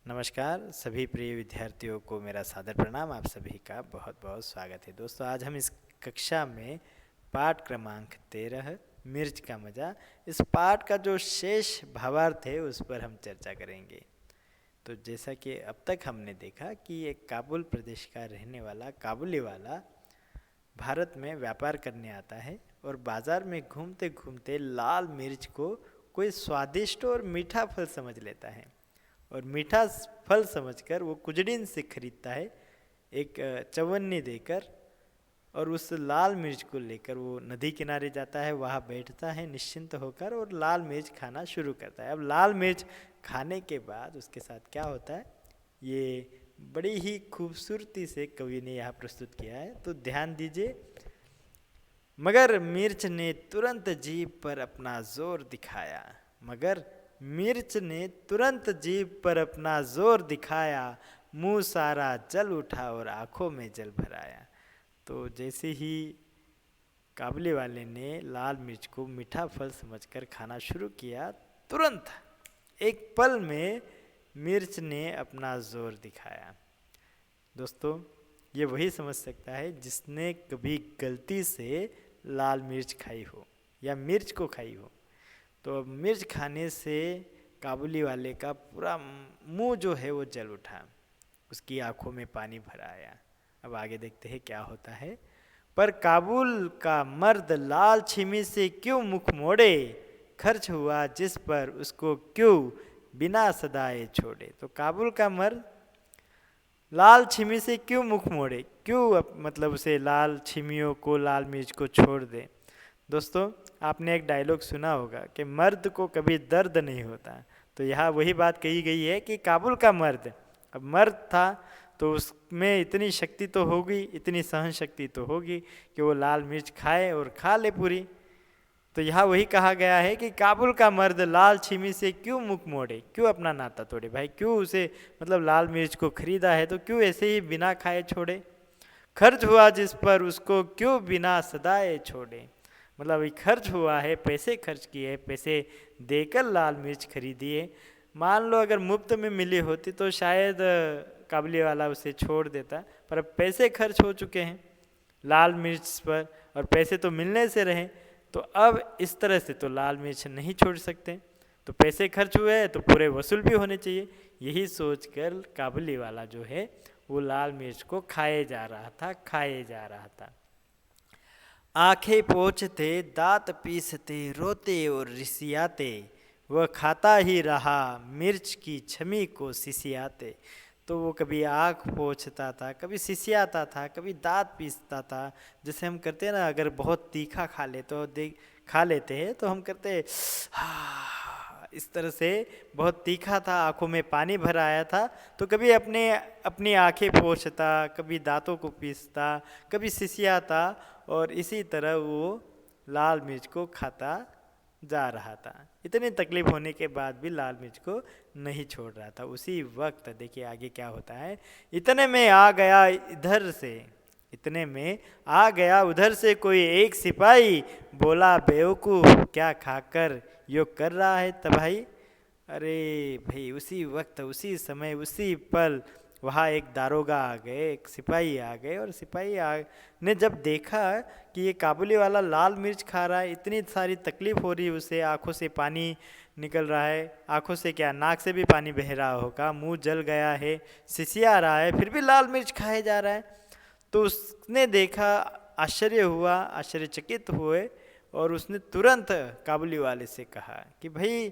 नमस्कार सभी प्रिय विद्यार्थियों को मेरा सादर प्रणाम। आप सभी का बहुत बहुत स्वागत है। दोस्तों, आज हम इस कक्षा में पाठ क्रमांक 13 मिर्च का मज़ा, इस पाठ का जो शेष भावार्थ है उस पर हम चर्चा करेंगे। तो जैसा कि अब तक हमने देखा कि एक काबुल प्रदेश का रहने वाला काबुली वाला भारत में व्यापार करने आता है और बाज़ार में घूमते घूमते लाल मिर्च को कोई स्वादिष्ट और मीठा फल समझ लेता है और मीठा फल समझकर वो कुजड़ीन से खरीदता है एक चवन्नी देकर, और उस लाल मिर्च को लेकर वो नदी किनारे जाता है, वहाँ बैठता है निश्चिंत होकर और लाल मिर्च खाना शुरू करता है। अब लाल मिर्च खाने के बाद उसके साथ क्या होता है, ये बड़ी ही खूबसूरती से कवि ने यहाँ प्रस्तुत किया है, तो ध्यान दीजिए। मगर मिर्च ने तुरंत जीभ पर अपना जोर दिखाया, मगर मिर्च ने तुरंत जीभ पर अपना जोर दिखाया, मुंह सारा जल उठा और आंखों में जल भराया। तो जैसे ही काबुली वाले ने लाल मिर्च को मीठा फल समझकर खाना शुरू किया, तुरंत एक पल में मिर्च ने अपना जोर दिखाया। दोस्तों, ये वही समझ सकता है जिसने कभी गलती से लाल मिर्च खाई हो या मिर्च को खाई हो। तो अब मिर्च खाने से काबुली वाले का पूरा मुंह जो है वो जल उठा, उसकी आंखों में पानी भर आया। अब आगे देखते हैं क्या होता है। पर काबुल का मर्द लाल छिमी से क्यों मुख मोड़े, खर्च हुआ जिस पर उसको क्यों बिना सदाए छोड़े। तो काबुल का मर्द लाल छिमी से क्यों मुख मोड़े, क्यों मतलब उसे लाल छिमियों को, लाल मिर्च को छोड़ दे। दोस्तों, आपने एक डायलॉग सुना होगा कि मर्द को कभी दर्द नहीं होता। तो यहाँ वही बात कही गई है कि काबुल का मर्द, अब मर्द था तो उसमें इतनी शक्ति तो होगी, इतनी सहन शक्ति तो होगी कि वो लाल मिर्च खाए और खा ले पूरी। तो यहाँ वही कहा गया है कि काबुल का मर्द लाल छिमी से क्यों मुख मोड़े, क्यों अपना नाता तोड़े। भाई क्यों उसे, मतलब लाल मिर्च को खरीदा है तो क्यों ऐसे ही बिना खाए छोड़े। खर्च हुआ जिस पर उसको क्यों बिना सदाए छोड़े। मतलब अभी खर्च हुआ है, पैसे खर्च किए, पैसे देकर लाल मिर्च खरीदी है। मान लो अगर मुफ्त में मिली होती तो शायद काबुली वाला उसे छोड़ देता, पर अब पैसे खर्च हो चुके हैं लाल मिर्च पर और पैसे तो मिलने से रहे, तो अब इस तरह से तो लाल मिर्च नहीं छोड़ सकते। तो पैसे खर्च हुए हैं तो पूरे वसूल भी होने चाहिए। यही सोचकर काबुली वाला जो है वो लाल मिर्च को खाए जा रहा था, खाए जा रहा था। आंखें पोंछते, दांत पीसते, रोते और रिसियाते, वह खाता ही रहा मिर्च की छमी को सिसियाते। तो वो कभी आँख पोंछता था, कभी सिसियाता था, कभी दांत पीसता था। जैसे हम करते हैं ना, अगर बहुत तीखा खा लेते हैं तो हम करते हैं इस तरह से। बहुत तीखा था, आंखों में पानी भर आया था, तो कभी अपनी आंखें पोंछता, कभी दांतों को पीसता, कभी सिसियाता, और इसी तरह वो लाल मिर्च को खाता जा रहा था। इतनी तकलीफ होने के बाद भी लाल मिर्च को नहीं छोड़ रहा था। उसी वक्त देखिए आगे क्या होता है। इतने में आ गया इधर से, इतने में आ गया उधर से कोई एक सिपाही, बोला बेवकूफ क्या खाकर यो कर रहा है तबाही। अरे भाई, उसी वक्त, उसी समय, उसी पल वहाँ एक दारोगा आ गए, एक सिपाही आ गए, और ने जब देखा कि ये काबुली वाला लाल मिर्च खा रहा है, इतनी सारी तकलीफ हो रही है उसे, आंखों से पानी निकल रहा है, आंखों से क्या नाक से भी पानी बह रहा होगा, मुंह जल गया है, सिसिया रहा है, फिर भी लाल मिर्च खाया जा रहा है। तो उसने देखा, आश्चर्य हुआ, आश्चर्यचकित हुए, और उसने तुरंत काबुली वाले से कहा कि भाई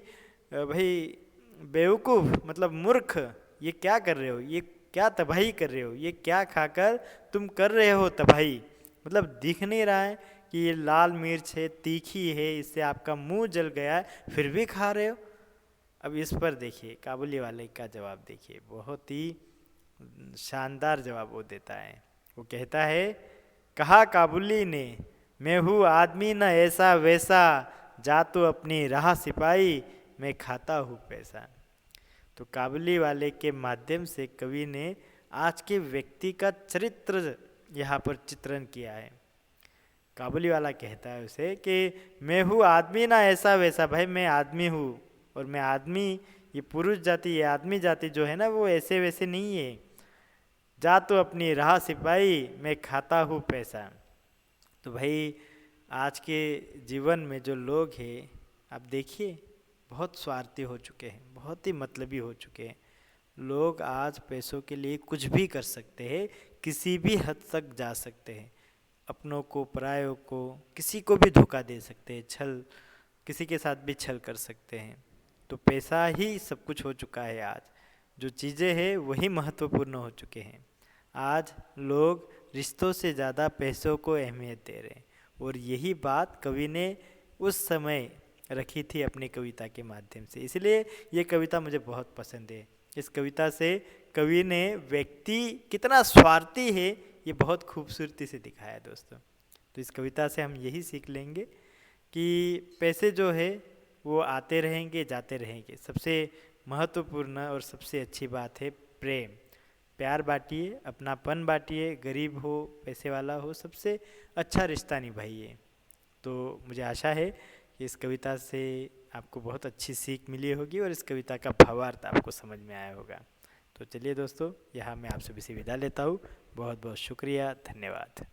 भाई बेवकूफ़, मतलब मूर्ख, ये क्या कर रहे हो, ये क्या तबाही कर रहे हो, ये क्या खाकर तुम कर रहे हो तबाही। मतलब दिख नहीं रहा है कि ये लाल मिर्च है, तीखी है, इससे आपका मुंह जल गया है, फिर भी खा रहे हो। अब इस पर देखिए काबुली वाले का जवाब देखिए, बहुत ही शानदार जवाब वो देता है। वो कहता है, कहा काबुली ने, मैं हूँ आदमी न ऐसा वैसा, जा तो अपनी राह सिपाही, मैं खाता हूँ पैसा। तो काबुली वाले के माध्यम से कवि ने आज के व्यक्ति का चरित्र यहाँ पर चित्रण किया है। काबुली वाला कहता है उसे कि मैं हूँ आदमी ना ऐसा वैसा। भाई मैं आदमी हूँ, और मैं आदमी ये पुरुष जाति, ये आदमी जाति जो है ना, वो ऐसे वैसे नहीं है। जा तो अपनी राह सिपाही, मैं खाता हूँ पैसा। तो भाई आज के जीवन में जो लोग हैं, आप देखिए बहुत स्वार्थी हो चुके हैं, बहुत ही मतलबी हो चुके हैं। लोग आज पैसों के लिए कुछ भी कर सकते हैं, किसी भी हद तक जा सकते हैं। अपनों को, परायों को, किसी को भी धोखा दे सकते हैं, छल, किसी के साथ भी छल कर सकते हैं। तो पैसा ही सब कुछ हो चुका है आज। जो चीज़ें हैं वही महत्वपूर्ण हो चुके हैं। आज लोग रिश्तों से ज़्यादा पैसों को अहमियत दे रहे हैं। और यही बात कवि ने उस समय रखी थी अपनी कविता के माध्यम से। इसलिए ये कविता मुझे बहुत पसंद है। इस कविता से कवि ने व्यक्ति कितना स्वार्थी है ये बहुत खूबसूरती से दिखाया है दोस्तों। तो इस कविता से हम यही सीख लेंगे कि पैसे जो है वो आते रहेंगे, जाते रहेंगे। सबसे महत्वपूर्ण और सबसे अच्छी बात है प्रेम। प्यार बांटिए, अपनापन बांटिए, गरीब हो, पैसे वाला हो, सबसे अच्छा रिश्ता निभाइए। तो मुझे आशा है कि इस कविता से आपको बहुत अच्छी सीख मिली होगी और इस कविता का भावार्थ आपको समझ में आया होगा। तो चलिए दोस्तों, यहाँ मैं आप सभी से विदा लेता हूँ। बहुत बहुत शुक्रिया, धन्यवाद।